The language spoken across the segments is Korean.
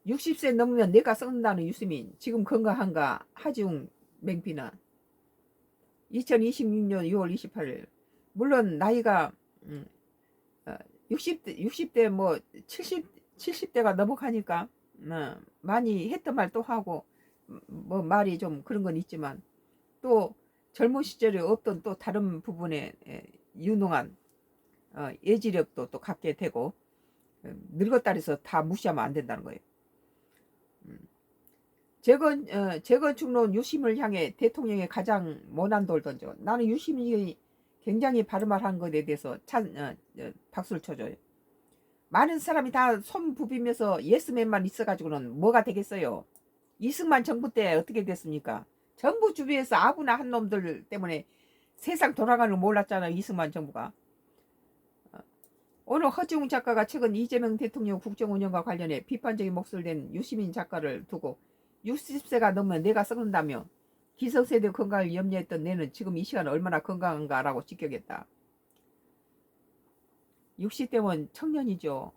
60세 넘으면 내가 썩는다는 유시민 지금 건강한가 하지웅 맹비나 2026년 6월 28일 물론 나이가 60대 뭐 70대가 넘어가니까 많이 했던 말 또 하고 뭐 말이 좀 그런 건 있지만 또 젊은 시절에 없던 또 다른 부분에 유능한 예지력도 또 갖게 되고 늙었다 해서 다 무시하면 안 된다는 거예요. 재건축론 유심을 향해 대통령의 가장 모난 돌 던져. 나는 유심이 굉장히 바른 말 한 것에 대해서 박수를 쳐줘요. 많은 사람이 다 손 부비면서 예스맨만 있어가지고는 뭐가 되겠어요. 이승만 정부 때 어떻게 됐습니까? 전부 주변에서 아부나 한 놈들 때문에 세상 돌아가는 걸 몰랐잖아요. 이승만 정부가. 오늘 허지웅 작가가 최근 이재명 대통령 국정 운영과 관련해 비판적인 목소리를 낸 유시민 작가를 두고 60세가 넘으면 내가 썩는다며 기성세대 건강을 염려했던 내는 지금 이 시간 얼마나 건강한가라고 직격했다. 60대면 청년이죠.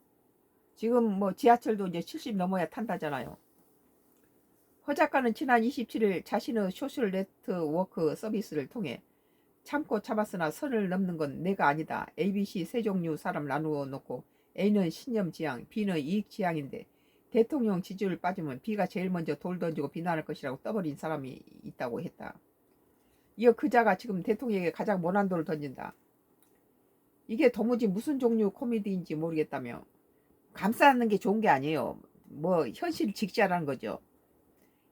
지금 뭐 지하철도 이제 70 넘어야 탄다잖아요. 허 작가는 지난 27일 자신의 소셜 네트워크 서비스를 통해 참고 참았으나 선을 넘는 건 내가 아니다. ABC 세 종류 사람 나누어 놓고 A는 신념 지향, B는 이익 지향인데 대통령 지지율 빠지면 B가 제일 먼저 돌 던지고 비난할 것이라고 떠버린 사람이 있다고 했다. 이어 그자가 지금 대통령에게 가장 모난 돌을 던진다. 이게 도무지 무슨 종류 코미디인지 모르겠다며 감싸는 게 좋은 게 아니에요. 뭐 현실 직시하라는 거죠.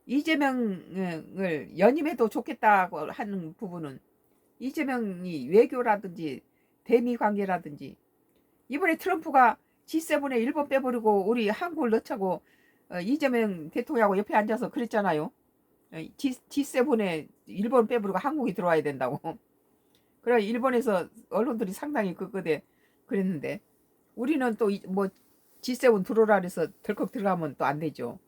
이재명을 연임해도 좋겠다고 하는 부분은 이재명이 외교라든지 대미 관계라든지 이번에 트럼프가 G7에 일본 빼버리고 우리 한국을 넣자고 이재명 대통령하고 옆에 앉아서 그랬잖아요. G7에 일본 빼버리고 한국이 들어와야 된다고. 그래 일본에서 언론들이 상당히 그랬는데 우리는 또 뭐 G7 들어오라 그래서 덜컥 들어가면 또 안 되죠.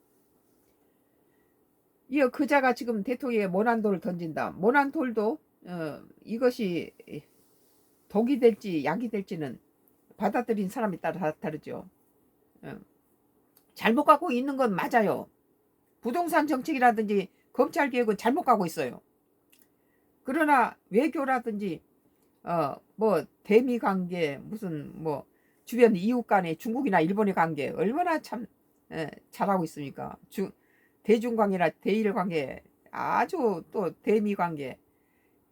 이어 그자가 지금 대통령에 모난돌을 던진다. 모난돌도 이것이 독이 될지 약이 될지는 받아들인 사람에 따라 다르죠. 잘못 가고 있는 건 맞아요. 부동산 정책이라든지 검찰 개혁은 잘못 가고 있어요. 그러나 외교라든지 뭐 대미 관계 무슨 뭐 주변 이웃 간의 중국이나 일본의 관계 얼마나 참 잘하고 있습니까? 대중 관계나 대일 관계 아주 또 대미 관계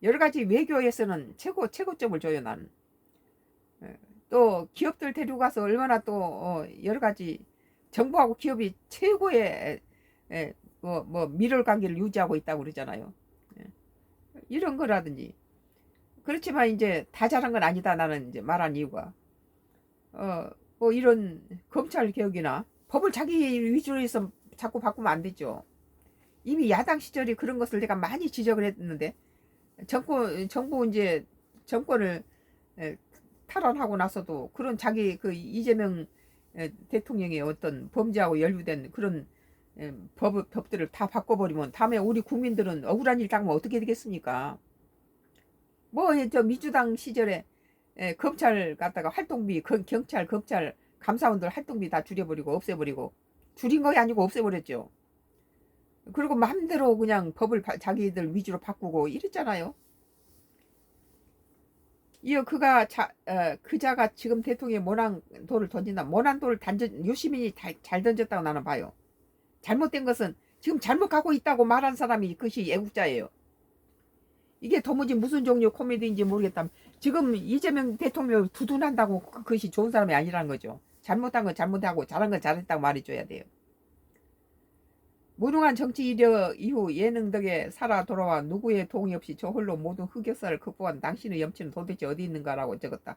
여러 가지 외교에서는 최고점을 줘요 나는. 또 기업들 데리고 가서 얼마나 또 여러 가지 정부하고 기업이 최고의 뭐 밀월 관계를 유지하고 있다고 그러잖아요. 이런 거라든지 그렇지만 이제 다 잘한 건 아니다 나는 이제 말한 이유가 뭐 이런 검찰 개혁이나 법을 자기 위주로 해서 자꾸 바꾸면 안 되죠. 이미 야당 시절에 그런 것을 내가 많이 지적을 했는데 정부 이제 정권을 탈환하고 나서도 그런 자기 그 이재명 대통령의 어떤 범죄하고 연루된 그런 법들을 다 바꿔버리면 다음에 우리 국민들은 억울한 일 당하면 어떻게 되겠습니까? 뭐 저 민주당 시절에 검찰 갖다가 활동비 경찰 검찰 감사원들 활동비 다 줄여버리고 없애버리고 줄인 것이 아니고 없애버렸죠. 그리고 마음대로 그냥 법을 자기들 위주로 바꾸고 이랬잖아요. 이어 그자가 지금 대통령의 모난돌을 던진다. 모난돌을 유시민이 잘 던졌다고 나는 봐요. 잘못된 것은 지금 잘못 가고 있다고 말한 사람이 그것이 애국자예요. 이게 도무지 무슨 종류 코미디인지 모르겠다. 지금 이재명 대통령을 두둔한다고 그것이 좋은 사람이 아니라는 거죠. 잘못한 건 잘못하고 잘한 건 잘했다고 말해줘야 돼요. 무능한 정치 이력 이후 예능 덕에 살아 돌아와 누구의 도움이 없이 저 홀로 모든 흑역사를 극복한 당신의 염치는 도대체 어디 있는가라고 적었다.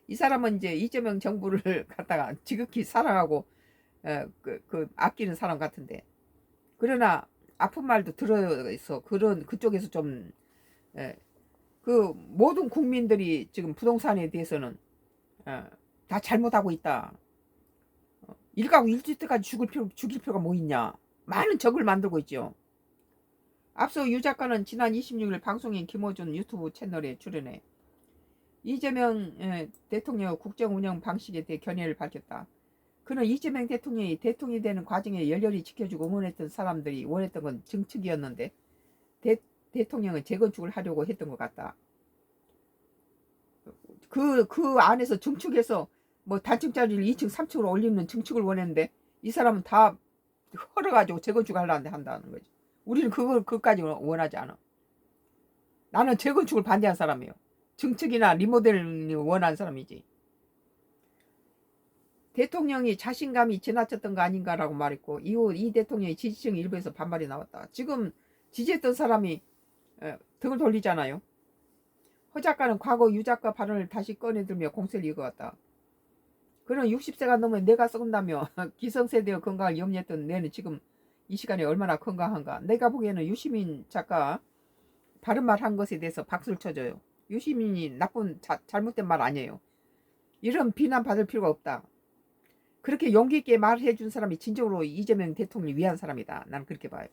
이 사람은 이제 이재명 정부를 갖다가 지극히 사랑하고 아끼는 사람 같은데 그러나 아픈 말도 들어서 그쪽에서 좀 그 모든 국민들이 지금 부동산에 대해서는 다 잘못하고 있다. 일가구 일주택까지 죽일 필요가 뭐 있냐. 많은 적을 만들고 있죠. 앞서 유 작가는 지난 26일 방송인 김어준 유튜브 채널에 출연해 이재명 대통령 국정 운영 방식에 대해 견해를 밝혔다. 그는 이재명 대통령이 대통령이 되는 과정에 열렬히 지켜주고 응원했던 사람들이 원했던 건 증축이었는데 대통령은 재건축을 하려고 했던 것 같다. 그 안에서 증축해서 뭐 단층짜리를 2층 3층으로 올리는 증축을 원했는데 이 사람은 다 헐어가지고 재건축 하려는데 한다는 거지. 우리는 그것까지 원하지 않아. 나는 재건축을 반대한 사람이에요. 증축이나 리모델링을 원하는 사람이지. 대통령이 자신감이 지나쳤던 거 아닌가라고 말했고, 이후 이 대통령이 지지층 일부에서 반발이 나왔다. 지금 지지했던 사람이 등을 돌리잖아요. 허 작가는 과거 유 작가 발언을 다시 꺼내들며 공세를 이어갔다. 그는 60세가 넘으면 내가 썩는다며 기성세대의 건강을 염려했던 내는 지금 이 시간에 얼마나 건강한가. 내가 보기에는 유시민 작가 바른 말 한 것에 대해서 박수를 쳐줘요. 유시민이 나쁜 잘못된 말 아니에요. 이런 비난 받을 필요가 없다. 그렇게 용기 있게 말해준 사람이 진정으로 이재명 대통령을 위한 사람이다. 나는 그렇게 봐요.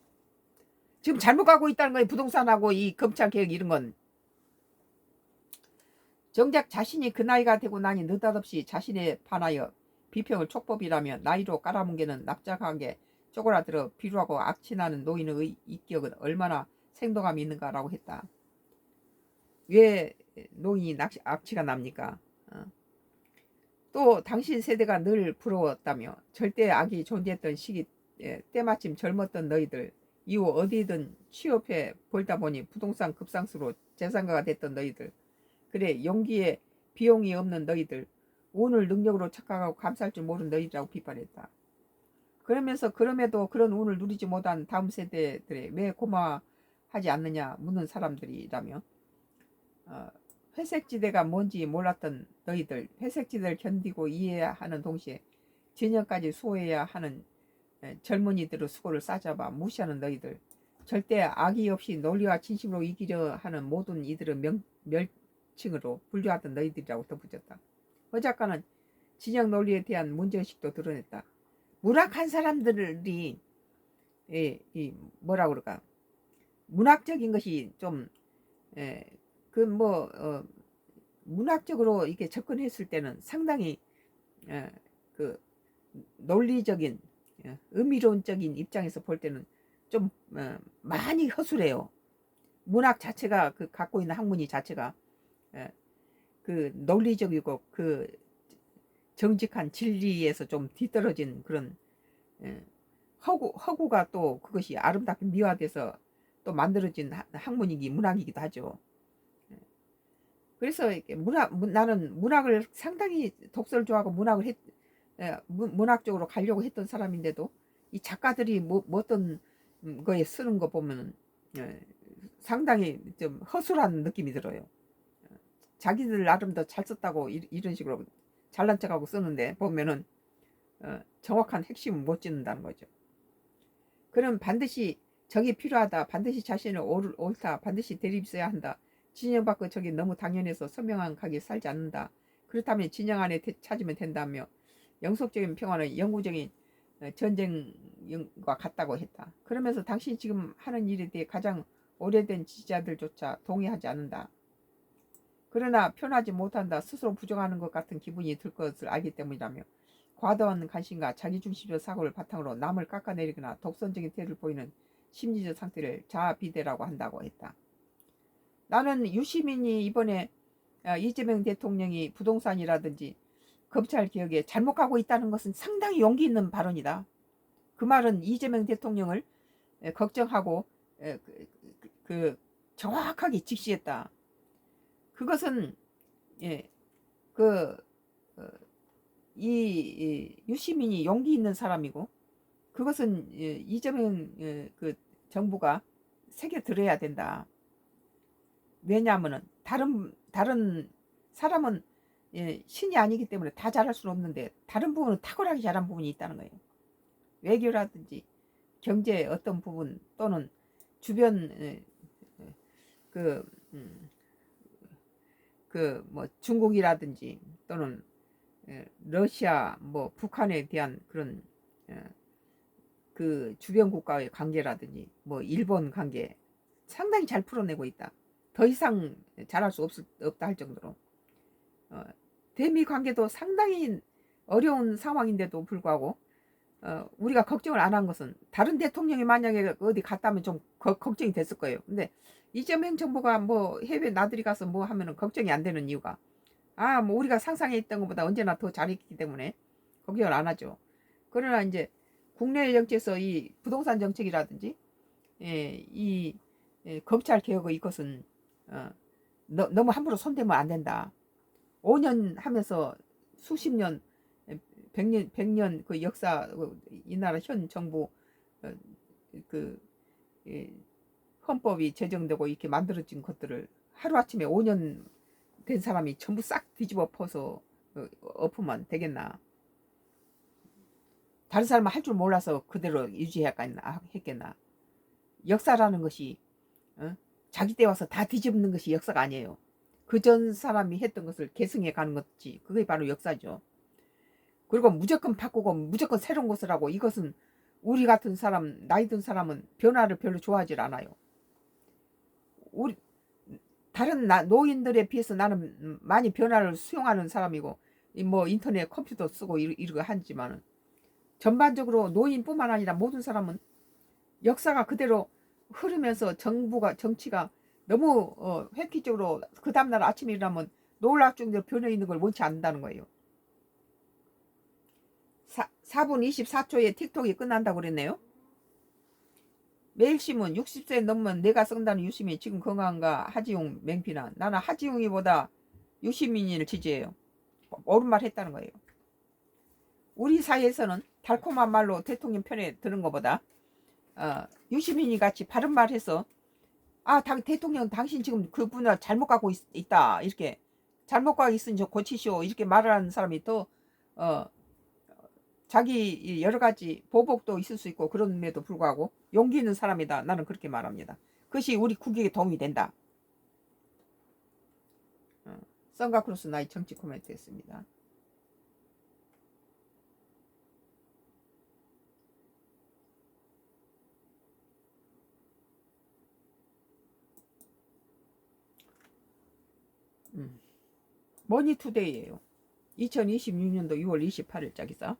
지금 잘못 가고 있다는 거예요. 부동산하고 이 검찰 개혁 이런 건. 정작 자신이 그 나이가 되고 나니 느닷없이 자신에 반하여 비평을 촉법이라며 나이로 깔아뭉개는 납작하게 쪼그라들어 비루하고 악취나는 노인의 인격은 얼마나 생동감이 있는가라고 했다. 왜 노인이 악취가 납니까? 또 당신 세대가 늘 부러웠다며 절대 악이 존재했던 시기 때마침 젊었던 너희들 이후 어디든 취업해 볼다 보니 부동산 급상수로 재산가가 됐던 너희들 그래 용기에 비용이 없는 너희들 운을 능력으로 착각하고 감사할 줄 모르는 너희라고 비판했다. 그러면서 그럼에도 그런 운을 누리지 못한 다음 세대들에 왜 고마워하지 않느냐 묻는 사람들이라며 회색지대가 뭔지 몰랐던 너희들 회색지대를 견디고 이해하는 동시에 진영까지 수호해야 하는 젊은이들의 수고를 싸잡아 무시하는 너희들 절대 악의 없이 논리와 진심으로 이기려 하는 모든 이들의 멸칭으로 분류하던 너희들이라고 덧붙였다. 허 작가는 진영 논리에 대한 문제의식도 드러냈다. 문학한 사람들이 뭐라 그럴까 문학적인 것이 좀 문학적으로 이렇게 접근했을 때는 상당히 그 논리적인 의미론적인 입장에서 볼 때는 좀 많이 허술해요. 문학 자체가 그 갖고 있는 학문이 자체가 그 논리적이고 그 정직한 진리에서 좀 뒤떨어진 그런 허구가 또 그것이 아름답게 미화돼서 또 만들어진 학문이기 문학이기도 하죠. 그래서 나는 문학을 상당히 독서를 좋아하고 문학 쪽으로 가려고 했던 사람인데도 이 작가들이 어떤 거에 쓰는 거 보면 상당히 좀 허술한 느낌이 들어요. 자기들 나름 더 잘 썼다고 이런 식으로 잘난 척하고 쓰는데 보면은 정확한 핵심은 못 짓는다는 거죠. 그럼 반드시 적이 필요하다. 반드시 자신을 옳다. 반드시 대립 있어야 한다. 진영 밖의 적이 너무 당연해서 선명한 각이 살지 않는다. 그렇다면 진영 안에 찾으면 된다며 영속적인 평화는 영구적인 전쟁과 같다고 했다. 그러면서 당신이 지금 하는 일에 대해 가장 오래된 지지자들조차 동의하지 않는다. 그러나 표현하지 못한다. 스스로 부정하는 것 같은 기분이 들 것을 알기 때문이라며 과도한 관심과 자기중심적 사고를 바탕으로 남을 깎아내리거나 독선적인 태도를 보이는 심리적 상태를 자아비대라고 한다고 했다. 나는 유시민이 이번에 이재명 대통령이 부동산이라든지 검찰 개혁에 잘못 가고 있다는 것은 상당히 용기 있는 발언이다. 그 말은 이재명 대통령을 걱정하고 정확하게 직시했다. 그것은 유시민이 용기 있는 사람이고 그것은 이재명 그 정부가 새겨 들어야 된다. 왜냐하면은 다른 사람은 신이 아니기 때문에 다 잘할 수는 없는데 다른 부분은 탁월하게 잘한 부분이 있다는 거예요. 외교라든지 경제 어떤 부분 또는 주변 중국이라든지 또는 러시아 북한에 대한 그런 그 주변 국가의 관계라든지 일본 관계 상당히 잘 풀어내고 있다. 더 이상 잘할 수 없다 할 정도로 대미 관계도 상당히 어려운 상황인데도 불구하고 우리가 걱정을 안 한 것은 다른 대통령이 만약에 어디 갔다면 좀 걱정이 됐을 거예요. 근데 이재명 정부가 뭐 해외 나들이 가서 뭐 하면은 걱정이 안 되는 이유가 뭐 우리가 상상했던 것보다 언제나 더 잘했기 때문에 걱정을 안 하죠. 그러나 이제 국내 정치에서 이 부동산 정책이라든지 이 검찰 개혁의 이것은 너무 함부로 손대면 안 된다. 5년 하면서 수십 년, 100년 그 역사, 이 나라 현 정부 그 헌법이 제정되고 이렇게 만들어진 것들을 하루아침에 5년 된 사람이 전부 싹 뒤집어 엎어서 엎으면 되겠나. 다른 사람은 할 줄 몰라서 그대로 했겠나. 역사라는 것이 자기 때 와서 다 뒤집는 것이 역사가 아니에요. 그 전 사람이 했던 것을 계승해 가는 것이 그게 바로 역사죠. 그리고 무조건 바꾸고 무조건 새로운 것을 하고 이것은 우리 같은 사람, 나이 든 사람은 변화를 별로 좋아하지 않아요. 우리 다른 노인들에 비해서 나는 많이 변화를 수용하는 사람이고 뭐 인터넷 컴퓨터 쓰고 이러고 하지만은 전반적으로 노인뿐만 아니라 모든 사람은 역사가 그대로 흐르면서 정치가 너무 획기적으로 그 다음날 아침에 일어나면 놀랄 정도로 변해 있는 걸 원치 않는다는 거예요. 4분 24초에 틱톡이 끝난다고 그랬네요. 매일신문 60세 넘으면 내가 쓴다는 유시민 지금 건강한가 하지용 맹피나 나는 하지용이보다 유시민을 지지해요. 옳은 말 했다는 거예요. 우리 사회에서는 달콤한 말로 대통령 편에 드는 것보다 유시민이 같이 바른 말 해서 대통령 당신 지금 그 분야 잘못 가고 있다 이렇게 잘못 가고 있으니 저 고치시오 이렇게 말하는 사람이 더 자기 여러 가지 보복도 있을 수 있고 그럼에도 불구하고 용기 있는 사람이다. 나는 그렇게 말합니다. 그것이 우리 국익에 도움이 된다. 선가크로스 나의 정치 코멘트였습니다. 머니투데이예요. 2026년도 6월 28일자 기사.